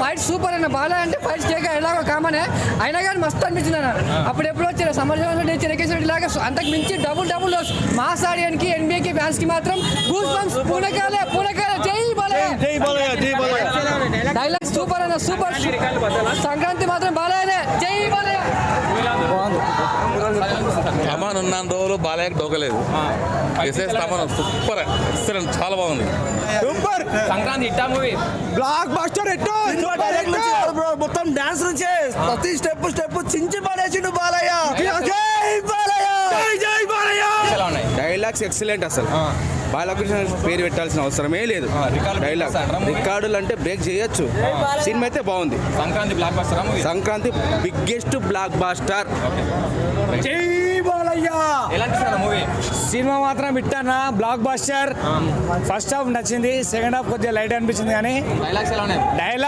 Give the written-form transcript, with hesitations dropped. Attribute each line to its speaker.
Speaker 1: Fight super అన్న. బాలయ్య అంటే fight stake ఎలాగో కామనే అయినా కానీ మస్తు అనిపించింది అన్న. అప్పుడు ఎప్పుడు వచ్చారు సమర్థవంతుడు లాగా అంతకు మించి డబుల్ డోస్ మాస్ ఆడియన్కి ఎన్బిఏకి ఫ్యాన్స్ కి మాత్రం గూస్ బంప్స్. పూనకాలే జై బాలయ్య. డైలాగ్ సూపర్ అన్న, సూపర్. సంక్రాంతి మాత్రం బాలయ్యనే. జై బాలయ్య.
Speaker 2: తమన్ ఉన్న రోజులు బాలయ్యకి డోకలేదు. తమన్ సూపర్, ఎక్సలెంట్, చాలా బాగుంది.
Speaker 3: Super Sankranti hit movie, block buster hit. మొత్తం డాన్స్ నుంచే ప్రతి స్టెప్ చించి పడేసిండు బాలయ్య. జై బాలయ్య, జై బాలయ్య. Dialogues excellent. అసలు బాలకృష్ణ పేరు పెట్టాల్సిన అవసరమే లేదు. డైలాగ్ రికార్డులు అంటే బ్రేక్ చేయొచ్చు. సినిమా అయితే బాగుంది.
Speaker 4: Sankranti block buster,
Speaker 3: Sankranti biggest block buster. జై బాలయ్య.
Speaker 4: మూవీ
Speaker 5: సినిమా మాత్రం ఇట్టన్నా బ్లాక్ బస్టర్. ఫస్ట్ హాఫ్ నచ్చింది, సెకండ్ హాఫ్ కొద్దిగా లైట్ అనిపించింది కానీ
Speaker 4: డైలాగ్స్ ఎలా ఉన్నాయి?
Speaker 5: డైలాగ్